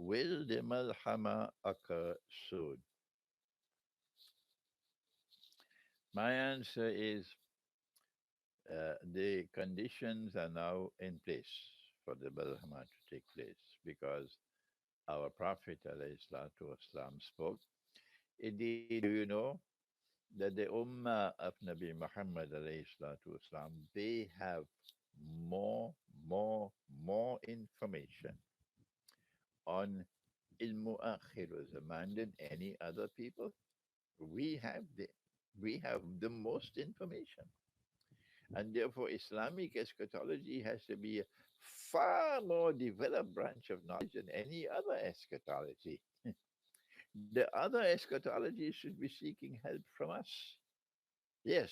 Will the Malhama occur soon? My answer is the conditions are now in place for the Malhama to take place because our Prophet ﷺ spoke. Indeed, do you know that the Ummah of Nabi Muhammad ﷺ, they have more, more, more information on ilmu akhir zaman than any other people. We have the we have the most information, and therefore Islamic eschatology has to be a far more developed branch of knowledge than any other eschatology. The other eschatology should be seeking help from us. Yes,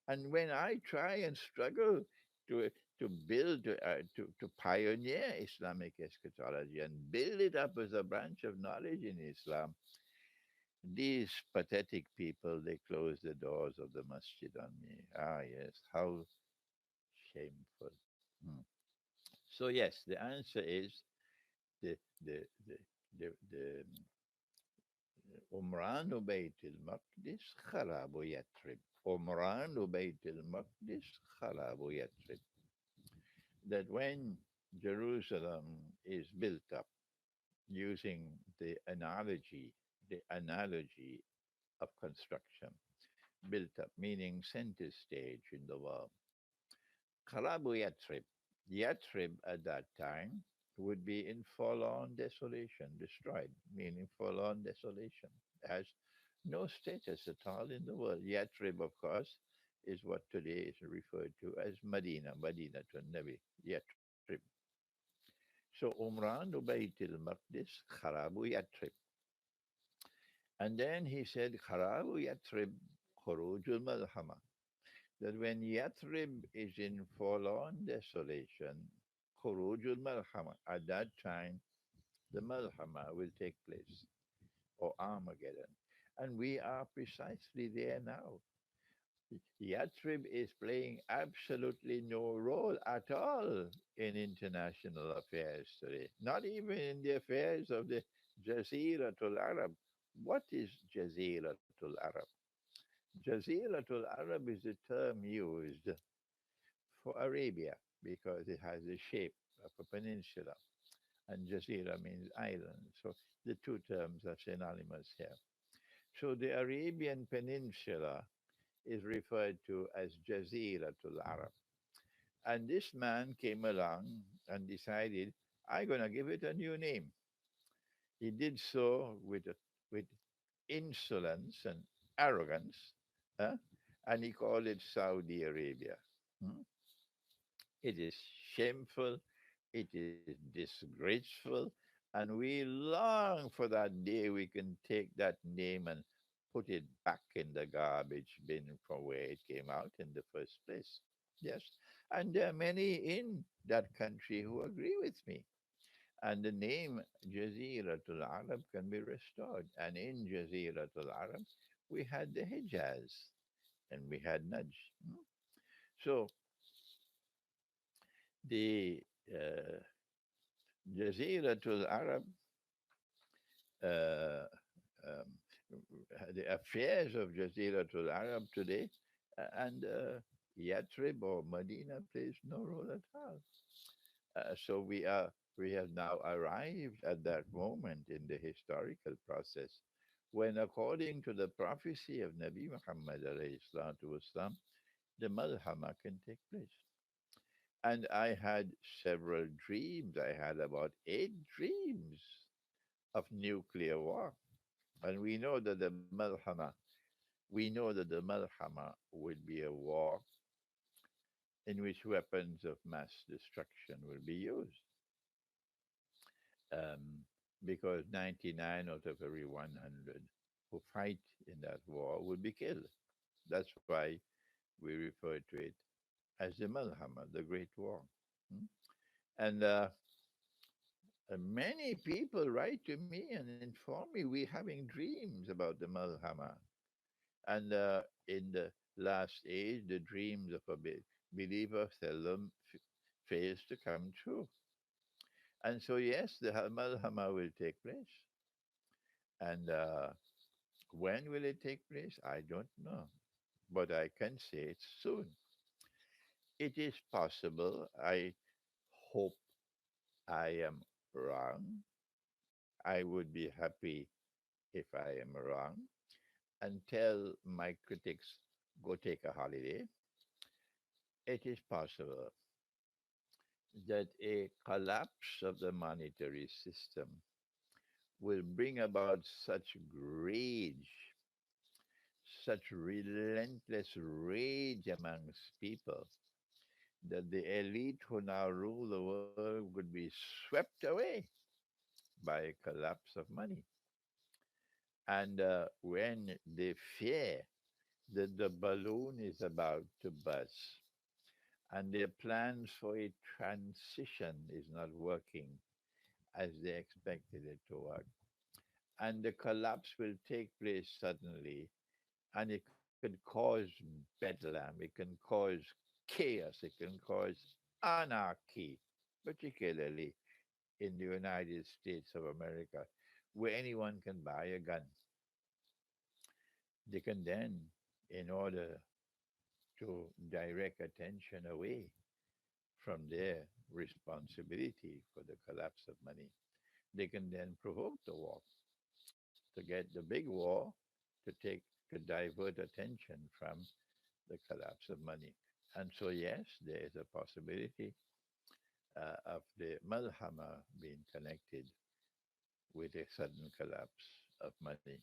and when I try and struggle to to build to pioneer Islamic eschatology and build it up as a branch of knowledge in Islam, these pathetic people, they close the doors of the masjid on me. Ah, yes, how shameful. Hmm. So yes, the answer is the the the the Umran Bayt al-Maqdis kharabu Yatrib. Umran Bayt al-Maqdis kharabu Yatrib. That when Jerusalem is built up using the analogy of construction, built up meaning center stage in the world. Kharabu Yatrib. Yatrib at that time would be in forlorn desolation, destroyed, meaning forlorn desolation. Has no status at all in the world. Yatrib, of course, is what today is referred to as Medina, Medina to Nabi, Yatrib. So Umran Bayt al-Maqdis, Kharabu Yatrib. And then he said, Kharabu Yatrib, Khurujul Malhama. That when Yathrib is in forlorn desolation, Khurujul Malhama, at that time, the Malhama will take place, or Armageddon. And we are precisely there now. Yathrib is playing absolutely no role at all in international affairs today, not even in the affairs of the Jaziratul Arab. What is Jaziratul Arab? Jaziratul Arab is the term used for Arabia because it has the shape of a peninsula, and Jazeera means island. So the two terms are synonymous here. So the Arabian Peninsula is referred to as Jaziratul Arab. And this man came along and decided, I'm going to give it a new name. He did so with insolence and arrogance, huh? And he called it Saudi Arabia. Hmm? It is shameful, it is disgraceful, and we long for that day we can take that name and put it back in the garbage bin from where it came out in the first place. Yes, and there are many in that country who agree with me. And the name Jaziratul Arab can be restored. And in Jaziratul Arab, we had the Hijaz and we had Najd. Hmm? So the uh, Jaziratul Arab, uh, um, the affairs of Jaziratul Arab today, and Yatrib or Medina plays no role at all. So we have now arrived at that moment in the historical process when, according to the prophecy of Nabi Muhammad alayhi salatu wasalam, the Malhama can take place. And I had several dreams. I had about 8 dreams of nuclear war. And we know that the Malhama will be a war in which weapons of mass destruction will be used. Um, because 99 out of every 100 who fight in that war will be killed. That's why we refer to it as the Malhama, the Great War. Hmm? And many people write to me and inform me we're having dreams about the Malhama. And in the last age, the dreams of a believer seldom fails to come true. And so, yes, the Malhama will take place. And when will it take place? I don't know. But I can say it's soon. It is possible. I hope I am wrong. I would be happy if I am wrong and tell my critics go take a holiday. It is possible that a collapse of the monetary system will bring about such rage, such relentless rage amongst people that the elite who now rule the world would be swept away by a collapse of money. And when they fear that the balloon is about to burst and their plans for a transition is not working as they expected it to work, and the collapse will take place suddenly, and it could cause bedlam, it can cause chaos, it can cause anarchy, particularly in the United States of America, where anyone can buy a gun. They can then, in order to direct attention away from their responsibility for the collapse of money, they can then provoke the war to get the big war to divert attention from the collapse of money. And so, yes, there is a possibility of the Malhama being connected with a sudden collapse of money.